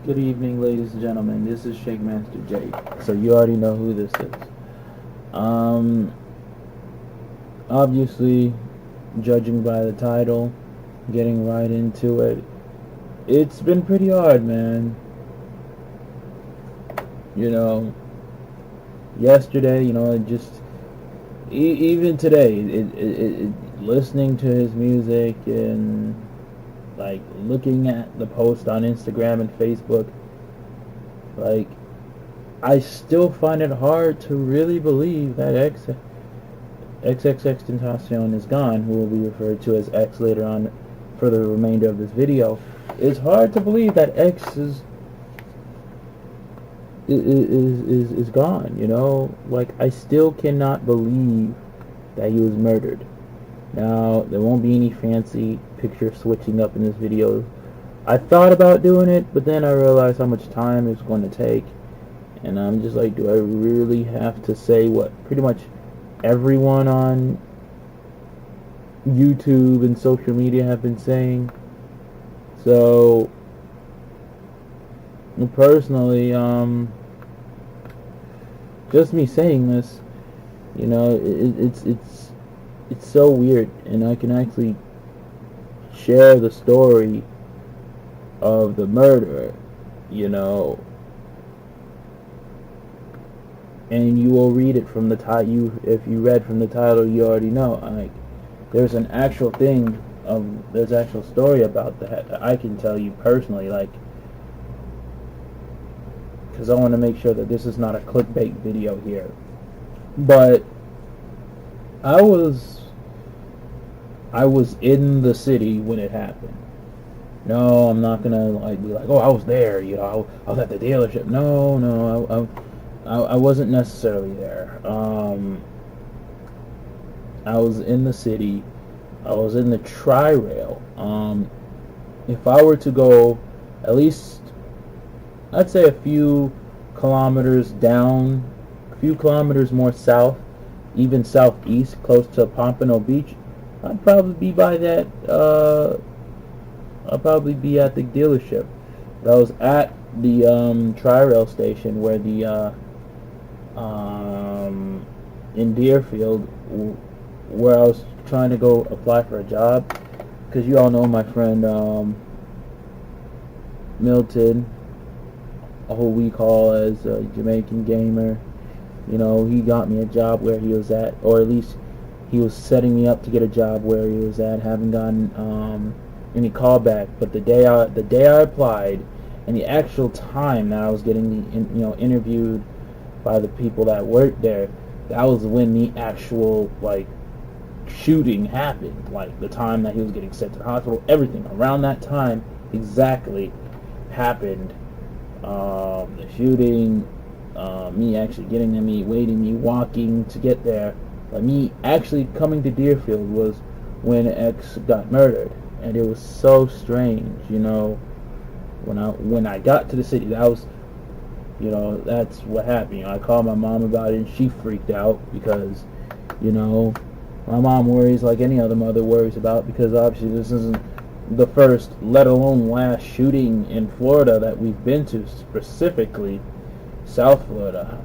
Good evening, ladies and gentlemen. This is Jhammaster J. So you already know who this is. Um, Obviously, judging by the title, getting right into it, it's been pretty hard, man. You know, yesterday, it just even today, listening to his music and like looking at the post on Instagram and Facebook, like I still find it hard to really believe that XXXtentacion is gone, who will be referred to as X later on for the remainder of this video. It's hard to believe that X is gone, Like, I still cannot believe that he was murdered. Now, there won't be any fancy picture switching up in this video. I thought about doing it, but then I realized how much time it's going to take. And I'm just like, do I really have to say what pretty much everyone on YouTube and social media have been saying? So, personally, just me saying this, it's so weird, and I can actually share the story of the murderer, and you will read it from the title. If you read from the title, you already know. Like, there's an actual thing there's actual story about that I can tell you personally, like, because I want to make sure that this is not a clickbait video here. But I was in the city when it happened. No, I'm not gonna be like, oh, I was there. I was at the dealership. No, I wasn't necessarily there. I was in the city. I was in the Tri-Rail. If I were to go at least, I'd say a few kilometers down, a few kilometers more south, even southeast, close to Pompano Beach, I'd probably be by that. I'll probably be at the dealership. I was at the Tri-Rail station where the in Deerfield, where I was trying to go apply for a job, because you all know my friend Milton, who we call as a Jamaican gamer. He got me a job where he was at, or at least he was setting me up to get a job where he was at. Haven't gotten any callback, but the day I applied, and the actual time that I was getting interviewed by the people that worked there, that was when the actual shooting happened. Like, the time that he was getting sent to the hospital, everything around that time exactly happened. The shooting, me actually getting there, me waiting, me walking to get there, me actually coming to Deerfield was when X got murdered. And it was so strange, when I got to the city. That was, that's what happened. I called my mom about it, and she freaked out because, my mom worries like any other mother worries about, because obviously this isn't the first, let alone last, shooting in Florida that we've been to, specifically South Florida.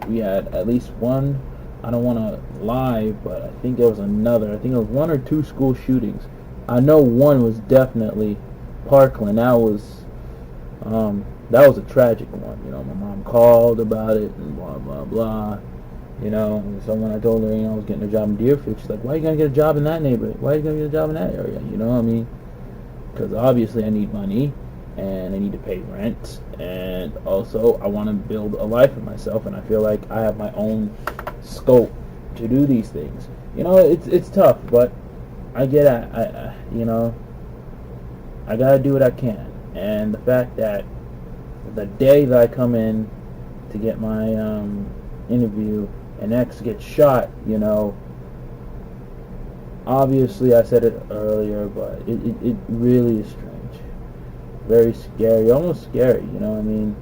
We had at least one, I don't want to lie, but I think there was another. I think it was one or two school shootings. I know one was definitely Parkland. That was a tragic one. My mom called about it and blah blah blah. And so when I told her, I was getting a job in Deerfield, she's like, "Why are you gonna get a job in that neighborhood? Why are you gonna get a job in that area?" Because obviously I need money, and I need to pay rent, and also I want to build a life for myself, and I feel like I have my own scope to do these things. It's tough, but I get it. I gotta do what I can. And the fact that the day that I come in to get my interview and X gets shot, obviously I said it earlier, but it really is strange. Very scary, almost scary, It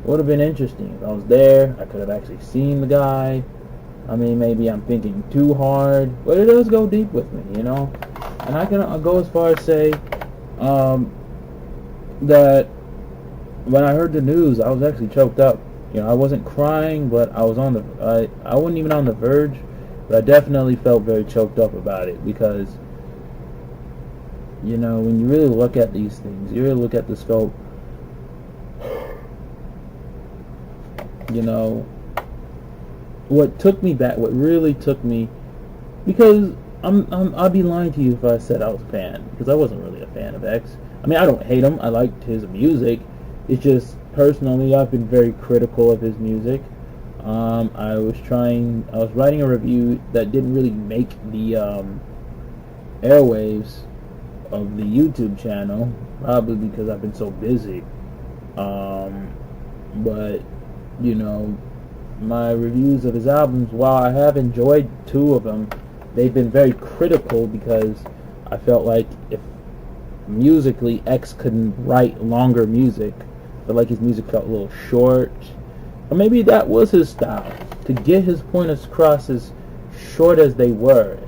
would have been interesting if I was there. I could have actually seen the guy. Maybe I'm thinking too hard, but it does go deep with me, And I'll go as far as say that when I heard the news, I was actually choked up. I wasn't crying, but I was on I wasn't even on the verge, but I definitely felt very choked up about it because, when you really look at these things, you really look at the scope, what really took me, because I'd be lying to you if I said I was a fan, because I wasn't really a fan of X. I mean, I don't hate him. I liked his music. It's just, personally, I've been very critical of his music. I was writing a review that didn't really make the airwaves of the YouTube channel, probably because I've been so busy. But, my reviews of his albums, while I have enjoyed 2 of them, they've been very critical because I felt like if musically X couldn't write longer music, I felt like his music felt a little short, or maybe that was his style, to get his point across as short as they were.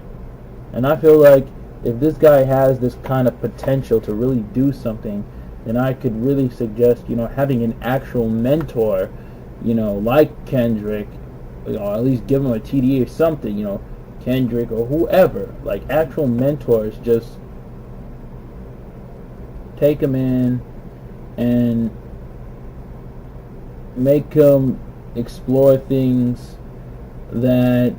And I feel like if this guy has this kind of potential to really do something, then I could really suggest, having an actual mentor, like Kendrick, at least give him a TDA or something, Kendrick or whoever, like actual mentors, just take him in and make him explore things that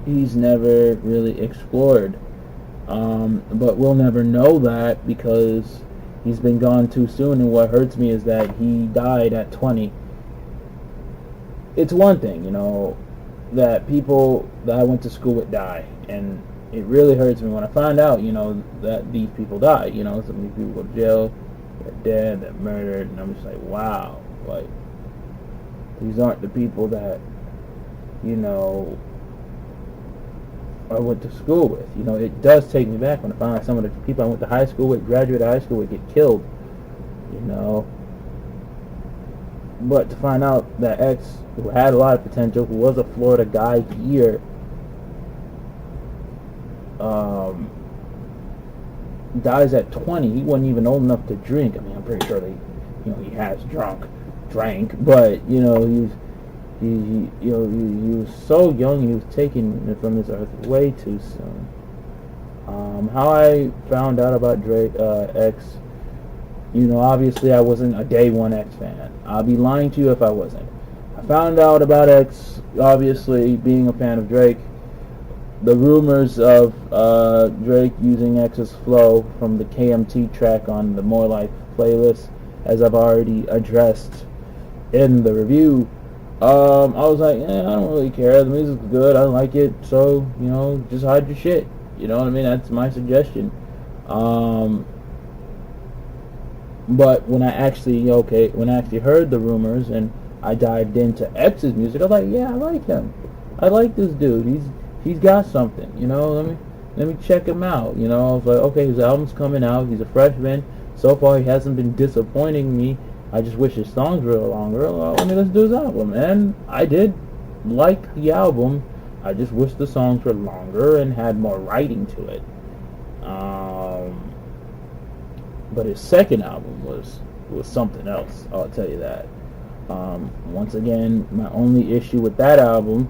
he's never really explored. But we'll never know that because he's been gone too soon, and what hurts me is that he died at 20. It's one thing, that people that I went to school with die, and it really hurts me when I find out, that these people die. Some of these people go to jail, they're dead, they're murdered, and I'm just like, wow, like, these aren't the people that, I went to school with. It does take me back when I find out some of the people I went to high school with, graduated high school with, get killed, But to find out that X, who had a lot of potential, who was a Florida guy here, dies at 20. He wasn't even old enough to drink. I mean, I'm pretty sure he has drank, but he was so young, and he was taken from this earth way too soon. How I found out about X, obviously I wasn't a day one X fan. I'll be lying to you if I wasn't. I found out about X, obviously, being a fan of Drake. The rumors of Drake using X's flow from the KMT track on the More Life playlist, as I've already addressed in the review. I was like, I don't really care. The music's good. I like it. So, just hide your shit. You know what I mean? That's my suggestion. But when I actually heard the rumors and I dived into X's music, I was like, yeah, I like him. I like this dude. He's got something. Let me check him out. I was like, okay, his album's coming out. He's a freshman. So far, he hasn't been disappointing me. I just wish his songs were longer. Well, let me listen to his album. And I did like the album. I just wish the songs were longer and had more writing to it. But his second album was something else. I'll tell you that. Once again, my only issue with that album,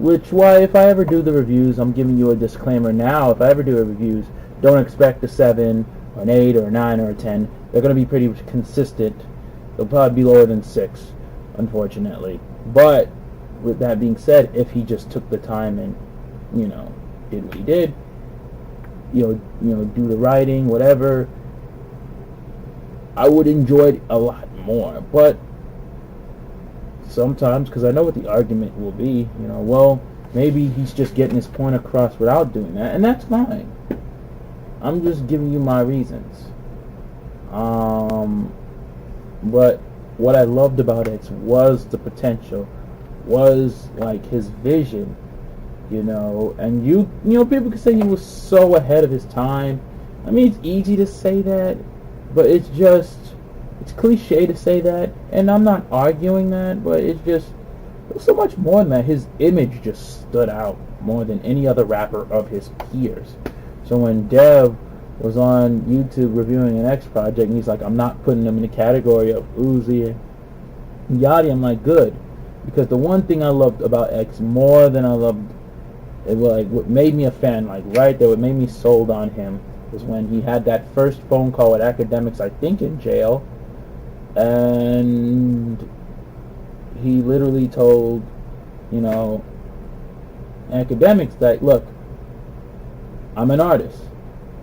if I ever do the reviews, I'm giving you a disclaimer now. If I ever do the reviews, don't expect a 7 or an 8 or a 9 or a 10. They're going to be pretty consistent. They'll probably be lower than 6, unfortunately. But with that being said, if he just took the time and, did what he did, do the writing, whatever, I would enjoy it a lot more. But sometimes, because I know what the argument will be, well, maybe he's just getting his point across without doing that, and that's fine. I'm just giving you my reasons. But what I loved about it was the potential, was like his vision, and people could say he was so ahead of his time. I mean, it's easy to say that, but it's cliche to say that, and I'm not arguing that, but it was so much more than that. His image just stood out more than any other rapper of his peers. So when Dev was on YouTube reviewing an X project, and he's like, I'm not putting them in the category of Uzi and Yachty. I'm like, good, because the one thing I loved about X more than I loved, it was like what made me a fan, like right there, what made me sold on him was when he had that first phone call with academics, I think in jail, and he literally told, you know, academics that, look, I'm an artist.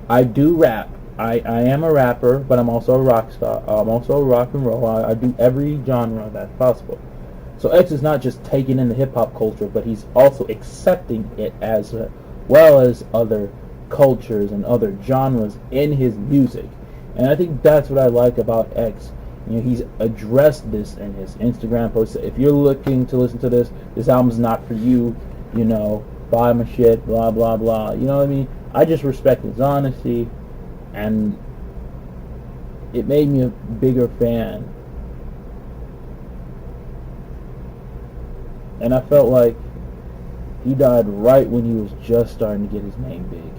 I do rap. I am a rapper, but I'm also a rock star. I'm also a rock and roll. I do every genre that's possible. So X is not just taking in the hip-hop culture, but he's also accepting it as well as other cultures and other genres in his music. And I think that's what I like about X. You know, he's addressed this in his Instagram post. If you're looking to listen to this album's not for you, you know, buy my shit, blah, blah, blah. You know what I mean? I just respect his honesty, and it made me a bigger fan. And I felt like he died right when he was just starting to get his name big.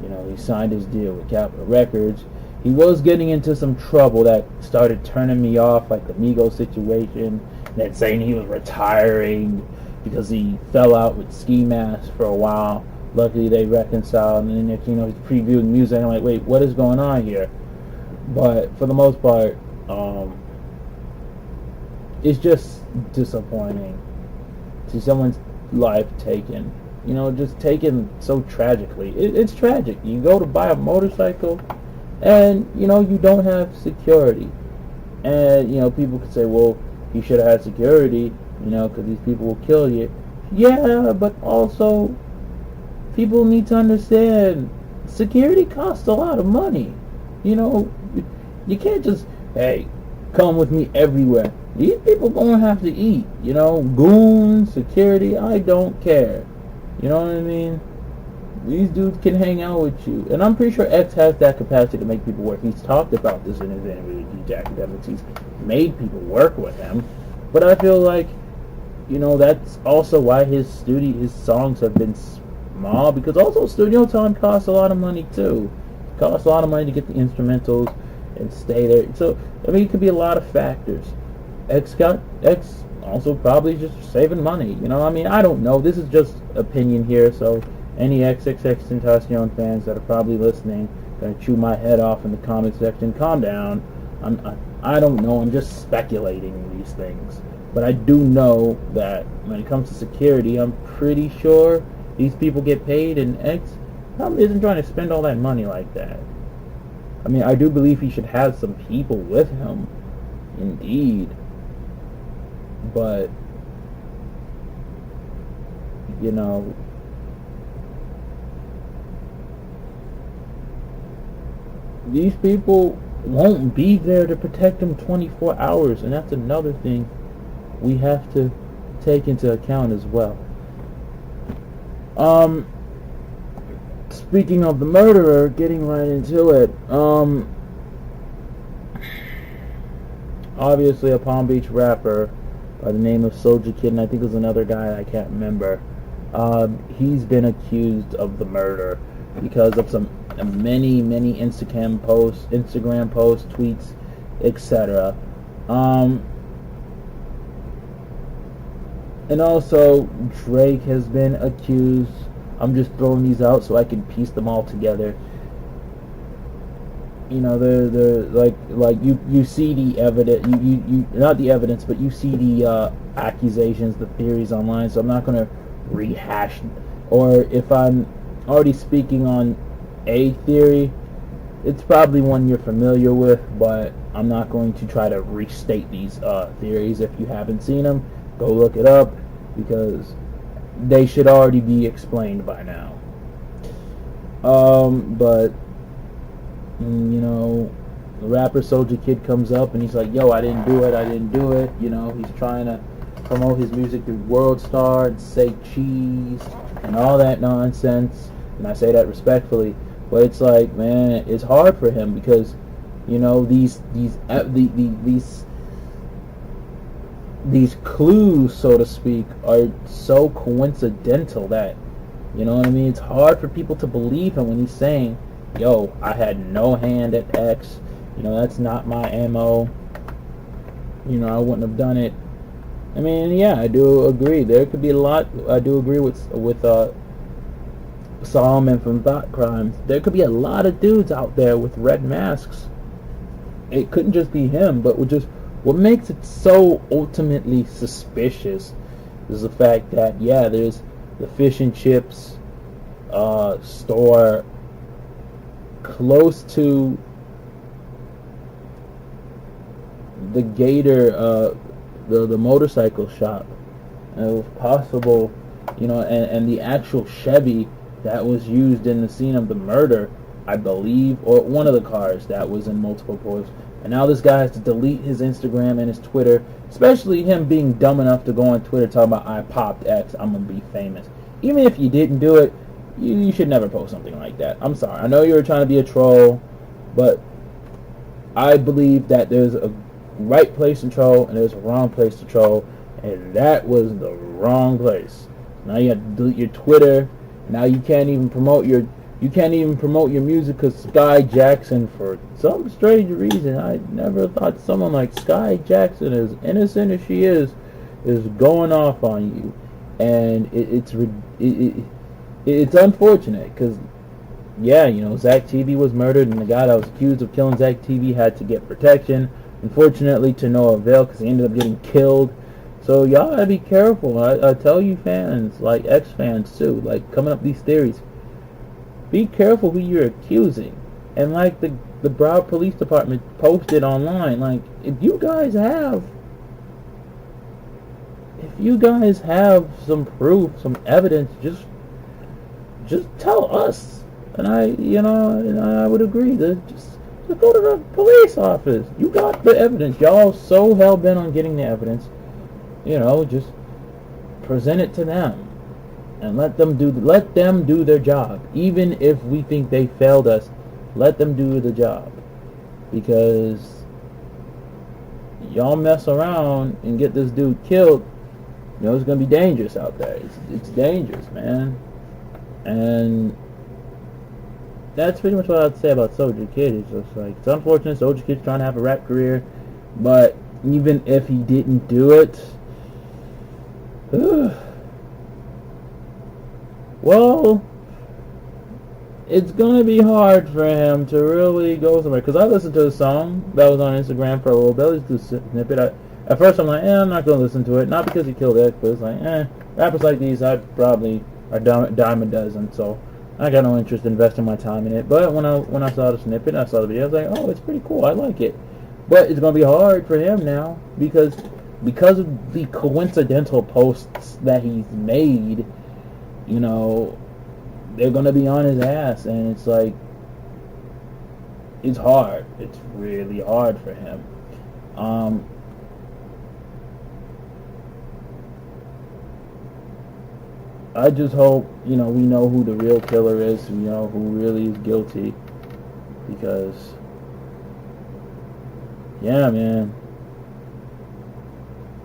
You know, he signed his deal with Capitol Records. He was getting into some trouble that started turning me off, like the Migos situation, then saying he was retiring because he fell out with Ski Mask for a while. Luckily, they reconciled, and then next, you know, he's previewing music. I'm like, wait, what is going on here? But for the most part, it's just disappointing to see someone's life taken. You know, just taken so tragically. It's tragic. You go to buy a motorcycle, and you know you don't have security, and you know people could say, well, you should have had security, you know, because these people will kill you. Yeah, but also, people need to understand security costs a lot of money. You know, you can't just, hey, come with me everywhere. These people gonna have to eat. You know, goons, security, I don't care. You know what I mean? These dudes can hang out with you. And I'm pretty sure X has that capacity to make people work. He's talked about this in his interview with DJ Academics. He's made people work with him. But I feel like, you know, that's also why his songs have been small, because also studio time costs a lot of money too. It costs a lot of money to get the instrumentals and stay there. So I mean, it could be a lot of factors. X also probably just saving money. You know, I mean, I don't know. This is just opinion here. So any XXXtentacion fans that are probably listening, gonna chew my head off in the comment section. Calm down. I don't know. I'm just speculating these things. But I do know that when it comes to security, I'm pretty sure these people get paid, and X probably isn't trying to spend all that money like that. I mean, I do believe he should have some people with him, indeed. But, you know, these people won't be there to protect him 24 hours, and that's another thing we have to take into account as well. Speaking of the murderer, getting right into it, obviously a Palm Beach rapper by the name of Soulja Kid, and I think there's another guy I can't remember. He's been accused of the murder because of some many Instagram posts, tweets, etc. And also Drake has been accused. I'm just throwing these out so I can piece them all together. You know, they're like you see the evidence, you not the evidence, but you see the accusations, the theories online. So I'm not going to rehash, or if I'm already speaking on a theory, it's probably one you're familiar with, but I'm not going to try to restate these theories. If you haven't seen them, go look it up, because they should already be explained by now. But you know, the rapper Soulja Kid comes up and he's like, yo, I didn't do it. You know, he's trying to promote his music through World Star and say cheese and all that nonsense, and I say that respectfully. But it's like, man, it's hard for him because, you know, these clues, so to speak, are so coincidental that, you know what I mean, it's hard for people to believe him when he's saying yo, I had no hand at X. That's not my MO. I wouldn't have done it. I mean, yeah, I do agree. There could be a lot. I do agree with Solomon from Thought Crimes. There could be a lot of dudes out there with red masks. It couldn't just be him, but what makes it so ultimately suspicious is the fact that, yeah, there's the fish and chips store close to the Gator, the motorcycle shop. And it was possible, and the actual Chevy that was used in the scene of the murder, I believe, or one of the cars that was in multiple posts. And now this guy has to delete his Instagram and his Twitter, especially him being dumb enough to go on Twitter talking about, I popped X, I'm going to be famous. Even if you didn't do it, you should never post something like that. I'm sorry. I know you were trying to be a troll, but I believe that there's a right place to troll and there's a wrong place to troll, and that was the wrong place. Now you have to delete your Twitter. Now you can't even promote your music because Sky Jackson, for some strange reason, I never thought someone like Sky Jackson, as innocent as she is going off on you, and it's unfortunate because, yeah, Zach TV was murdered, and the guy that was accused of killing Zach TV had to get protection. Unfortunately, to no avail because he ended up getting killed. So y'all gotta be careful. I tell you fans, like X fans too, like coming up these theories, be careful who you're accusing. And like the Broward Police Department posted online, like if you guys have some proof, some evidence, just tell us. And I would agree that just go to the police office. You got the evidence. Y'all so hell bent on getting the evidence. Just present it to them and let them do their job. Even if we think they failed us, let them do the job. Because y'all mess around and get this dude killed, it's gonna be dangerous out there. It's dangerous, man. And that's pretty much what I'd say about Soulja Kid. It's just like, it's unfortunate Soulja Kid's trying to have a rap career, but even if he didn't do it, well, it's gonna be hard for him to really go somewhere. Because I listened to a song that was on Instagram for a little bit. Just a snippet. At first I'm like, I'm not gonna listen to it. Not because he killed X, but it's like, rappers like these, I probably are dime a dozen. So I got no interest in investing my time in it. But when I saw the snippet, I saw the video, I was like, oh, it's pretty cool. I like it. But it's gonna be hard for him now because of the coincidental posts that he's made, they're going to be on his ass, and it's like, it's hard. It's really hard for him. I just hope, we know who the real killer is, we know who really is guilty, because, yeah, man.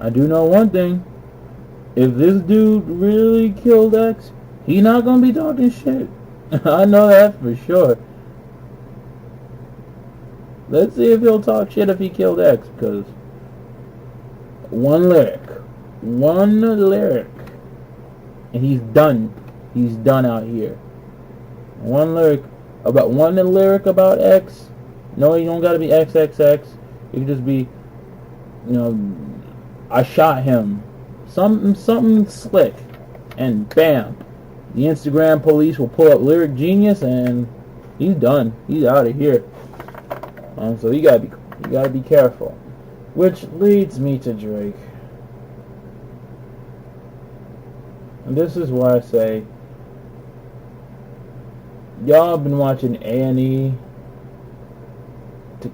I do know one thing. If this dude really killed X, he not gonna be talking shit. I know that for sure. Let's see if he'll talk shit if he killed X, because one lyric, and he's done. He's done out here. One lyric about X. No, you don't gotta be XXX. It can just be, I shot him. Something slick. And bam. The Instagram police will pull up Lyric Genius and he's done. He's out of here. So you gotta be careful. Which leads me to Drake. And this is why I say, y'all have been watching A&E to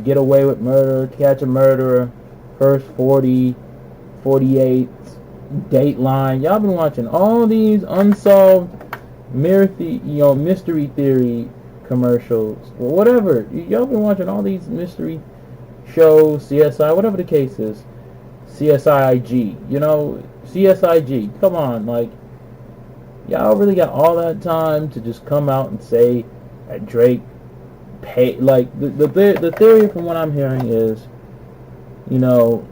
get away with murder, to catch a murderer, first 40, 48, Dateline. Y'all been watching all these unsolved mystery theory commercials or whatever. Y'all been watching all these mystery shows, CSI, whatever the case is. CSIG, CSIG. Come on, like, y'all really got all that time to just come out and say, that Drake paid, like, the theory from what I'm hearing is, you know,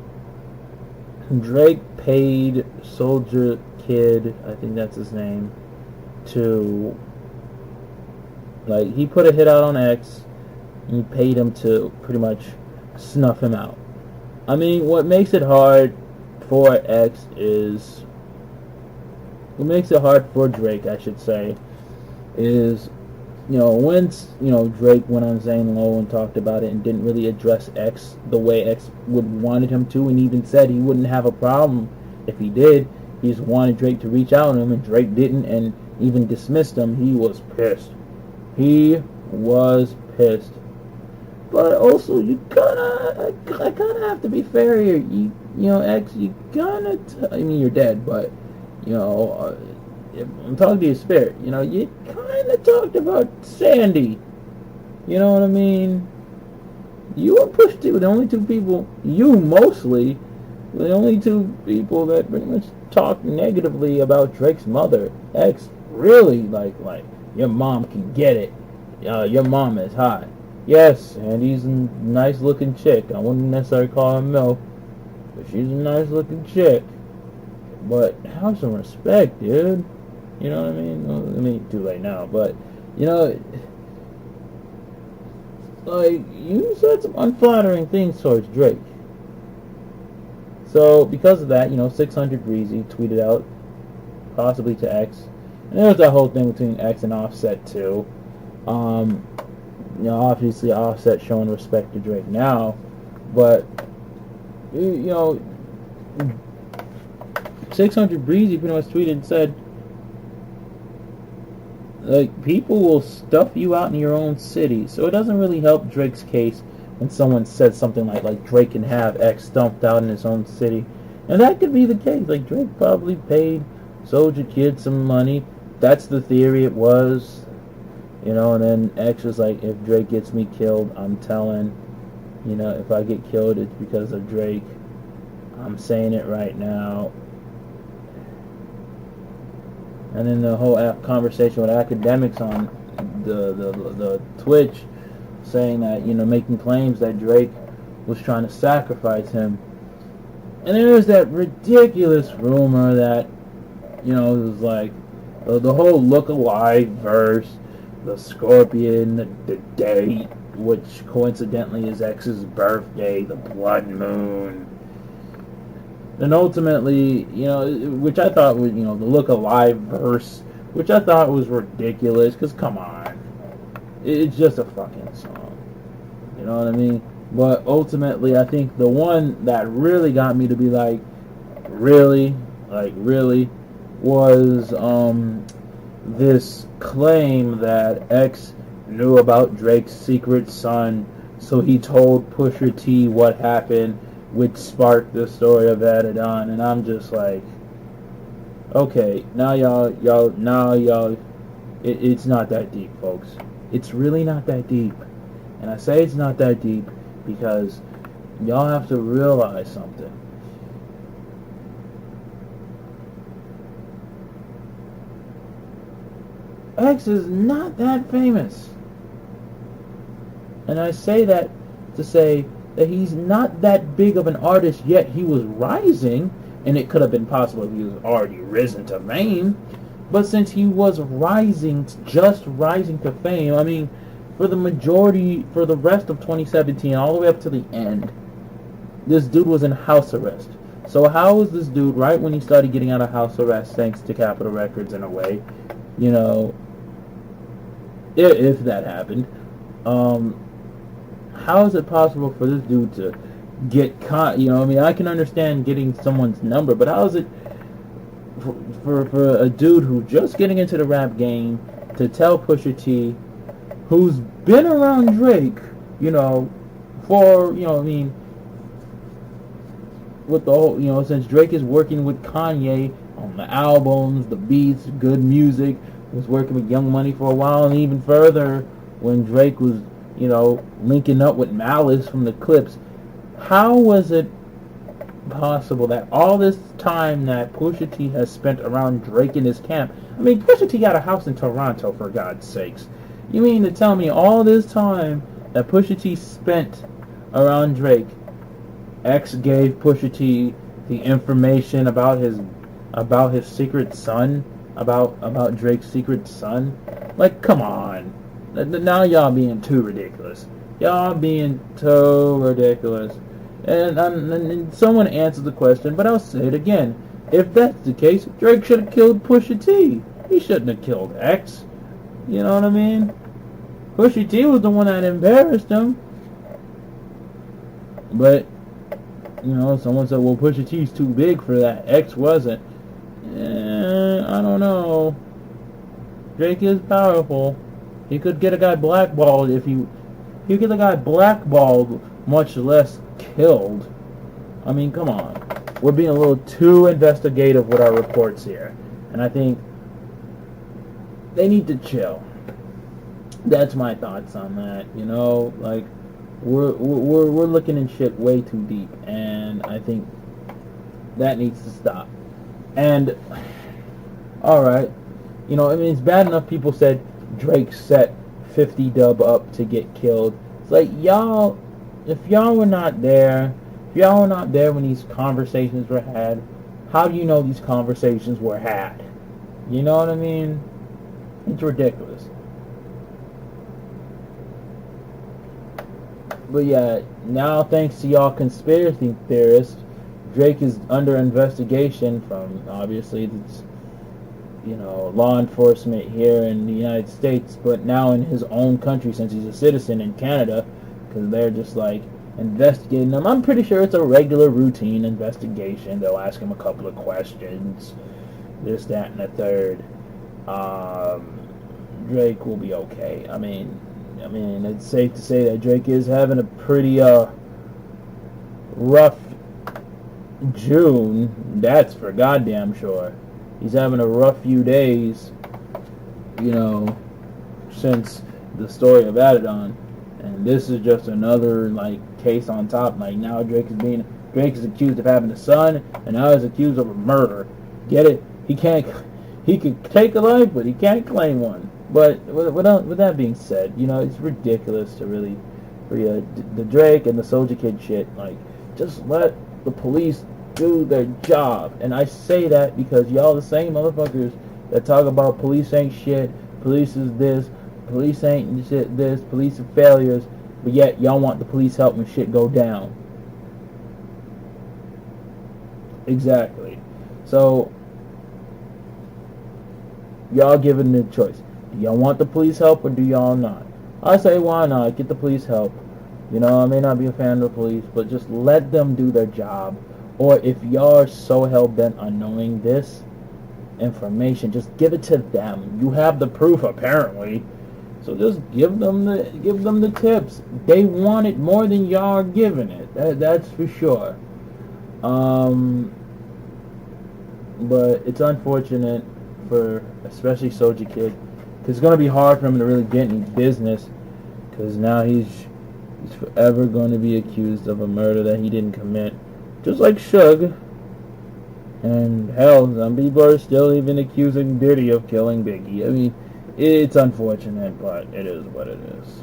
Drake paid Soldier Kid, I think that's his name, to, like, he put a hit out on X, and he paid him to pretty much snuff him out. I mean, what makes it hard for X is, what makes it hard for Drake, I should say, is, you know, once, you know, Drake went on Zane Lowe and talked about it and didn't really address X the way X would wanted him to, and even said he wouldn't have a problem if he did. He just wanted Drake to reach out to him, and Drake didn't, and even dismissed him. He was pissed. He was pissed. But also, you I kinda have to be fair here. You know, X, you kinda, I mean, you're dead, but, you know, I'm talking to your spirit. You know, you kind of talked about Sandy. You know what I mean? You and Push T were the only two people, you mostly, were the only two people that pretty much talked negatively about Drake's mother. X really, like, your mom can get it. Your mom is hot. Yes, and he's a nice looking chick. I wouldn't necessarily call her MILF, but she's a nice looking chick. But have some respect, dude. You know what I mean? Well, I mean, too late now, but, you know, like, you said some unflattering things towards Drake. So, because of that, you know, 600 Breezy tweeted out, possibly to X, and there was that whole thing between X and Offset, too. You know, obviously Offset showing respect to Drake now, but, you know, 600 Breezy pretty much tweeted and said, like, people will stuff you out in your own city, so it doesn't really help Drake's case when someone says something like Drake can have X stumped out in his own city. And that could be the case. Like, Drake probably paid Soulja Kid some money. That's the theory it was. You know, and then X was like, if Drake gets me killed, I'm telling. You know, if I get killed, it's because of Drake. I'm saying it right now. And then the whole conversation with academics on the Twitch, saying that, you know, making claims that Drake was trying to sacrifice him. And there was that ridiculous rumor that, you know, it was like the whole look-alike verse, the Scorpion, the date, which coincidentally is X's birthday, the blood moon. And ultimately, you know, which I thought was, you know, the Look Alive verse, which I thought was ridiculous, because come on. It's just a fucking song. You know what I mean? But ultimately, I think the one that really got me to be like, really, was this claim that X knew about Drake's secret son, so he told Pusha T what happened, which sparked the story of Adidon. And I'm just like, okay, now y'all, it's not that deep, folks. It's really not that deep. And I say it's not that deep because y'all have to realize something. X is not that famous. And I say that to say that he's not that big of an artist yet. He was rising, and it could have been possible if he was already risen to fame. But since he was rising, just rising to fame, I mean, for the rest of 2017, all the way up to the end, this dude was in house arrest. So how was this dude, right when he started getting out of house arrest, thanks to Capitol Records in a way, you know, if that happened, how is it possible for this dude to get caught? You know, I mean, I can understand getting someone's number, but how is it for a dude who's just getting into the rap game to tell Pusha T, who's been around Drake, you know, for, you know, I mean, with the whole, you know, since Drake is working with Kanye on the albums, the beats, good music, was working with Young Money for a while, and even further when Drake was, you know, linking up with Malice from the Clips. How was it possible that all this time that Pusha T has spent around Drake in his camp, I mean, Pusha T got a house in Toronto, for God's sakes. You mean to tell me all this time that Pusha T spent around Drake, X gave Pusha T the information about his secret son, about Drake's secret son? Like, come on. Now y'all being too ridiculous. Y'all being too ridiculous. And someone answered the question, but I'll say it again. If that's the case, Drake should have killed Pusha T. He shouldn't have killed X. You know what I mean? Pusha T was the one that embarrassed him. But, someone said, well, Pusha T's too big for that. X wasn't. I don't know. Drake is powerful. He could get a guy blackballed if he get a guy blackballed, much less killed. I mean, come on. We're being a little too investigative with our reports here. And I think they need to chill. That's my thoughts on that. Like, we're looking in shit way too deep, and I think that needs to stop. And all right, it's bad enough people said Drake set 50 Dub up to get killed. It's like, if y'all were not there when these conversations were had, how do you know these conversations were had? You know what I mean? It's ridiculous. But yeah, now thanks to y'all conspiracy theorists, Drake is under investigation from, obviously, it's, law enforcement here in the United States, but now in his own country since he's a citizen in Canada, because they're just like investigating him. I'm pretty sure it's a regular routine investigation. They'll ask him a couple of questions, this, that, and the third. Drake will be okay. I mean, it's safe to say that Drake is having a pretty rough June. That's for goddamn sure. He's having a rough few days, since the story of Adidon. And this is just another, case on top. Now Drake is accused of having a son, and now he's accused of a murder. Get it? He can take a life, but he can't claim one. But with that being said, it's ridiculous to really, the Drake and the Soulja Kid shit, just let the police do their job. And I say that because y'all the same motherfuckers that talk about police ain't shit, police is this, police ain't shit this, police are failures, but yet y'all want the police help when shit go down. Exactly. So, y'all given the choice. Do y'all want the police help or do y'all not? I say, why not? Get the police help. I may not be a fan of the police, but just let them do their job. Or if y'all are so hell-bent on knowing this information, just give it to them. You have the proof, apparently. So just give them the tips. They want it more than y'all are giving it. That's for sure. But it's unfortunate for especially Soulja Kid. It's going to be hard for him to really get any business, because now he's forever going to be accused of a murder that he didn't commit, just like Suge. And hell, some people are still even accusing Diddy of killing Biggie. I mean, it's unfortunate, but it is what it is.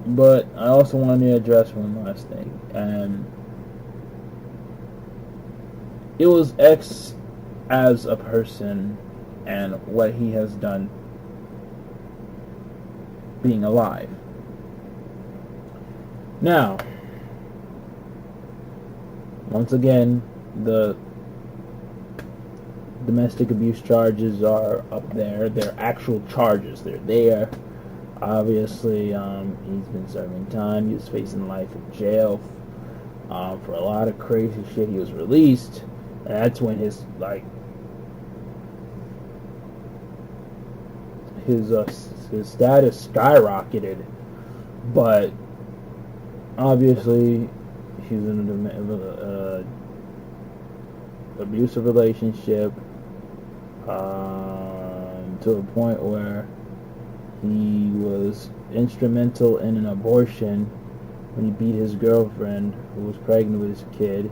But I also wanted to address one last thing, and it was X as a person and what he has done being alive. Now, once again, the domestic abuse charges are up there. They're actual charges. They're there. Obviously, he's been serving time. He was facing life in jail for a lot of crazy shit. He was released, and that's when his status skyrocketed. But obviously, he's in an abusive relationship to a point where he was instrumental in an abortion when he beat his girlfriend who was pregnant with his kid.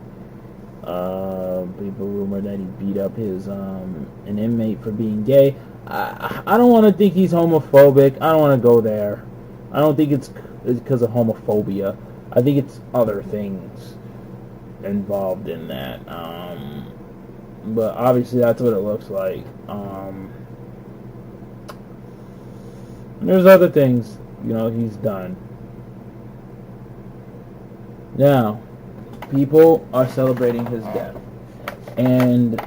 People rumor that he beat up his an inmate for being gay. I don't want to think he's homophobic. I don't want to go there. I don't think it's because of homophobia. I think it's other things involved in that. But obviously that's what it looks like. There's other things, he's done. Now, people are celebrating his death. And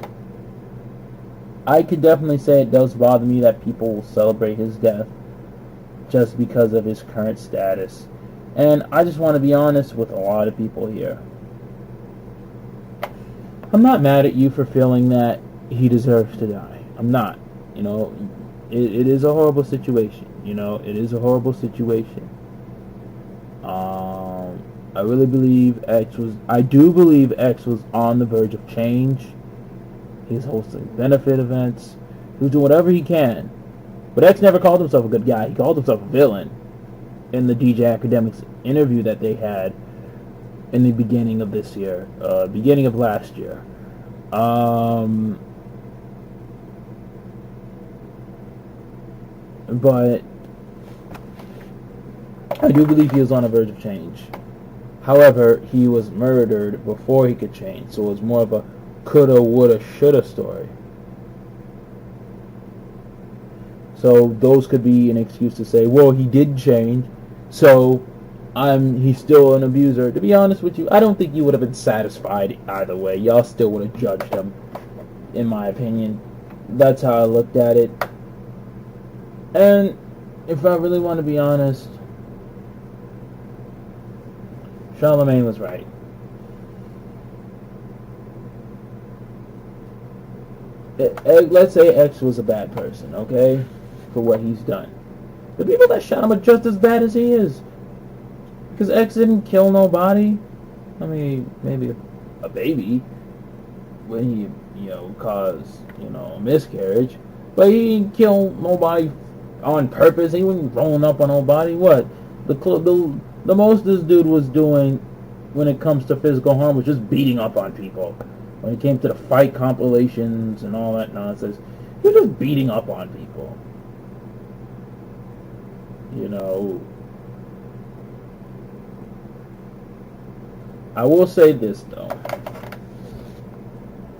I could definitely say it does bother me that people will celebrate his death just because of his current status. And I just want to be honest with a lot of people here. I'm not mad at you for feeling that he deserves to die. I'm not. It is a horrible situation. It is a horrible situation. I do believe X was on the verge of change. He's hosting benefit events. He was doing whatever he can. But X never called himself a good guy. He called himself a villain in the DJ Academics interview that they had in the beginning of this year, beginning of last year. But I do believe he was on the verge of change. However, he was murdered before he could change, so it was more of a coulda, woulda, shoulda story. So those could be an excuse to say, well, he did change, so he's still an abuser. To be honest with you, I don't think you would have been satisfied either way. Y'all still would have judged him, in my opinion. That's how I looked at it. And if I really want to be honest, Charlemagne was right. Let's say X was a bad person, okay, for what he's done. The people that shot him are just as bad as he is. Because X didn't kill nobody. I mean, maybe a baby when he, caused, a miscarriage. But he didn't kill nobody on purpose. He wasn't rolling up on nobody. What? The most this dude was doing when it comes to physical harm was just beating up on people. When it came to the fight compilations and all that nonsense, he was just beating up on people. I will say this, though.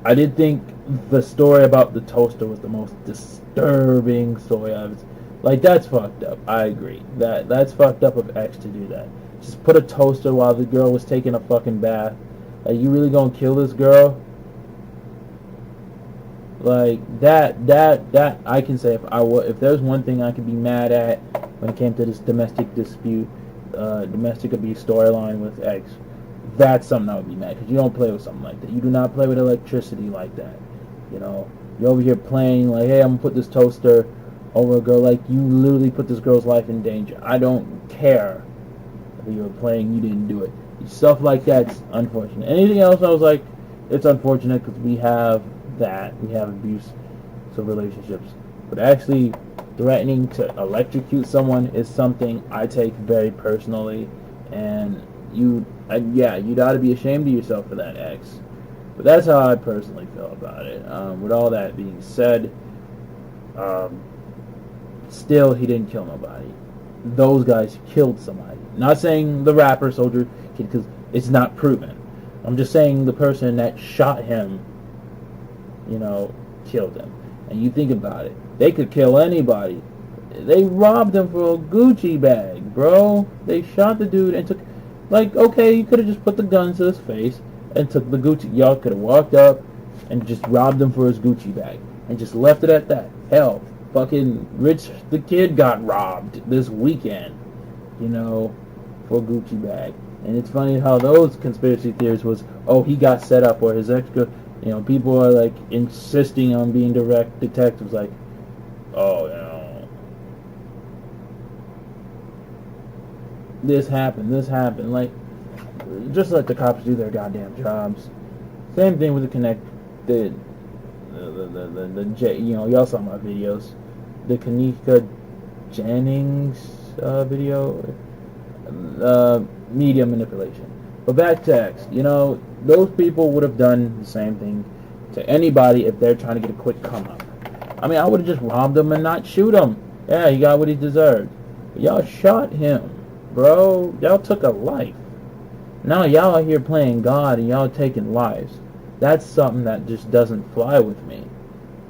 I did think the story about the toaster was the most disturbing story I've... Like, that's fucked up. I agree. That's fucked up of X to do that. Just put a toaster while the girl was taking a fucking bath. Like, you really gonna kill this girl? Like, that I can say, if there's one thing I could be mad at when it came to this domestic dispute, domestic abuse storyline with X, that's something I would be mad, because you don't play with something like that. You do not play with electricity like that. You're over here playing like, hey, I'm gonna put this toaster over a girl. Like, you literally put this girl's life in danger. I don't care if you were playing, you didn't do it. Stuff like that's unfortunate. Anything else, I was like, it's unfortunate because we have abuse of relationships. But actually threatening to electrocute someone is something I take very personally, and you ought to be ashamed of yourself for that, X. But that's how I personally feel about it. With all that being said, still, he didn't kill nobody. Those guys killed somebody. Not saying the rapper soldier kid, because it's not proven. I'm just saying the person that shot him, killed him. And you think about it, they could kill anybody. They robbed him for a Gucci bag, bro. They shot the dude and took... Like, okay, you could have just put the gun to his face and took the Gucci. Y'all could have walked up and just robbed him for his Gucci bag and just left it at that. Hell, fucking Rich the Kid got robbed this weekend, for a Gucci bag. And it's funny how those conspiracy theories was, oh, he got set up, or his extra, people are like insisting on being direct detectives, like, oh, this happened, like, just let the cops do their goddamn jobs. Same thing with the y'all saw my videos, the Kanika Jennings video, media manipulation. But back to X, those people would have done the same thing to anybody if they're trying to get a quick come up. I mean, I would have just robbed him and not shoot him. Yeah, he got what he deserved. But y'all shot him, bro. Y'all took a life. Now y'all are here playing God and y'all taking lives. That's something that just doesn't fly with me.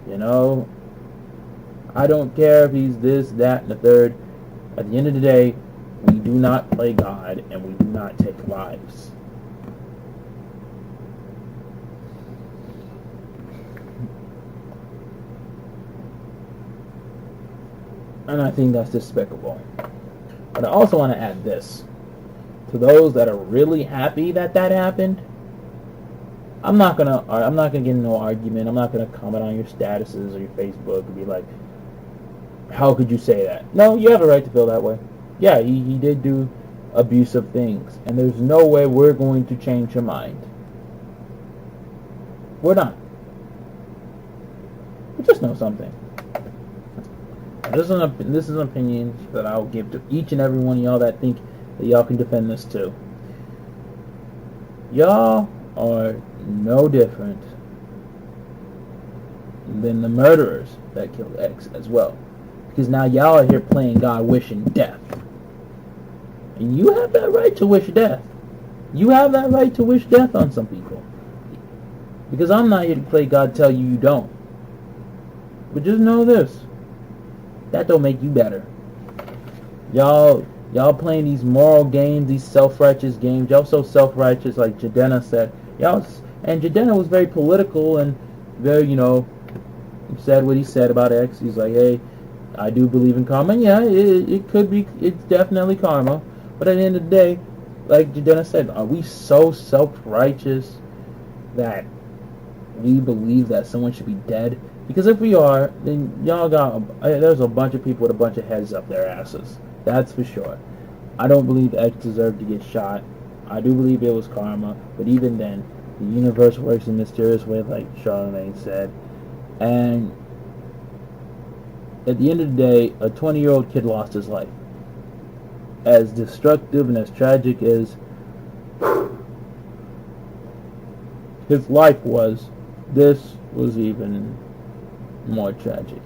You know? I don't care if he's this, that, and the third. At the end of the day, we do not play God and we do not take lives. And I think that's despicable. But I also want to add this. To those that are really happy that that happened, I'm not gonna get in no argument. I'm not gonna comment on your statuses or your Facebook and be like, how could you say that? No, you have a right to feel that way. Yeah, he did do abusive things, and there's no way we're going to change your mind. We're not. But just know something. This is an opinion that I'll give to each and every one of y'all that think that y'all can defend this too. Y'all are no different than the murderers that killed X as well. Because now y'all are here playing God, wishing death. And you have that right to wish death. You have that right to wish death on some people. Because I'm not here to play God tell you don't. But just know this. That don't make you better. Y'all playing these moral games, these self-righteous games. Y'all so self-righteous, like Jadena said. And Jadena was very political and very, said what he said about X. He's like, hey, I do believe in karma. And yeah, it could be, it's definitely karma. But at the end of the day, like Jadena said, are we so self-righteous that we believe that someone should be dead? Because if we are, then there's a bunch of people with a bunch of heads up their asses. That's for sure. I don't believe X deserved to get shot. I do believe it was karma. But even then, the universe works in mysterious ways, like Charlemagne said. And at the end of the day, a 20-year-old kid lost his life. As destructive and as tragic as his life was, this was even more tragic.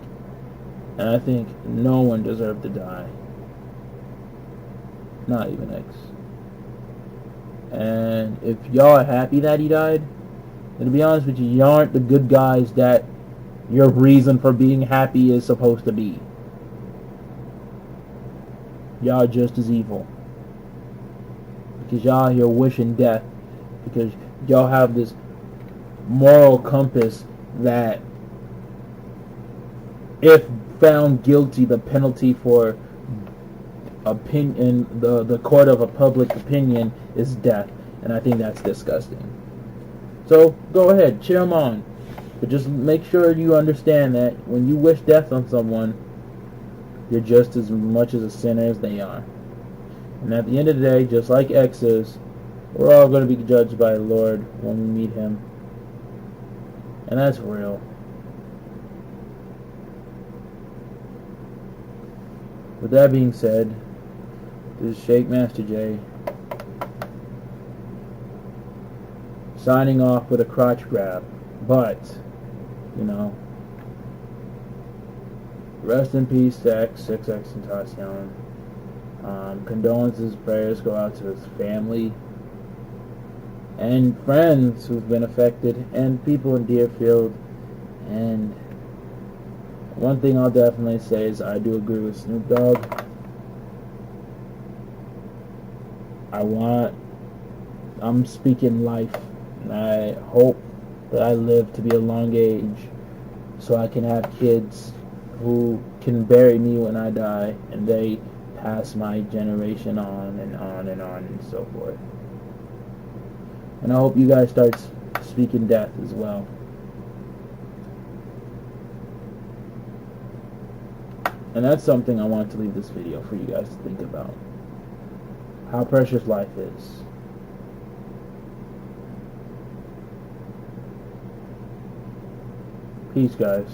And I think no one deserved to die. Not even X. And if y'all are happy that he died, then to be honest with you, you aren't the good guys that your reason for being happy is supposed to be. Y'all are just as evil. Because y'all are here wishing death. Because y'all have this moral compass that if found guilty, the penalty for opinion, the court of a public opinion is death. And I think that's disgusting. So go ahead, cheer them on. But just make sure you understand that when you wish death on someone, you're just as much as a sinner as they are. And at the end of the day, just like X is, we're all going to be judged by the Lord when we meet Him. And that's real. With that being said, this is Jhammaster J, signing off with a crotch grab. But, rest in peace to XXXtentacion. Condolences, prayers go out to his family and friends who've been affected, and people in Deerfield. And one thing I'll definitely say is I do agree with Snoop Dogg. I'm speaking life, and I hope that I live to be a long age so I can have kids who can bury me when I die, and they pass my generation on and on and on and so forth. And I hope you guys start speaking death as well. And that's something I want to leave this video for you guys to think about. How precious life is. Peace, guys.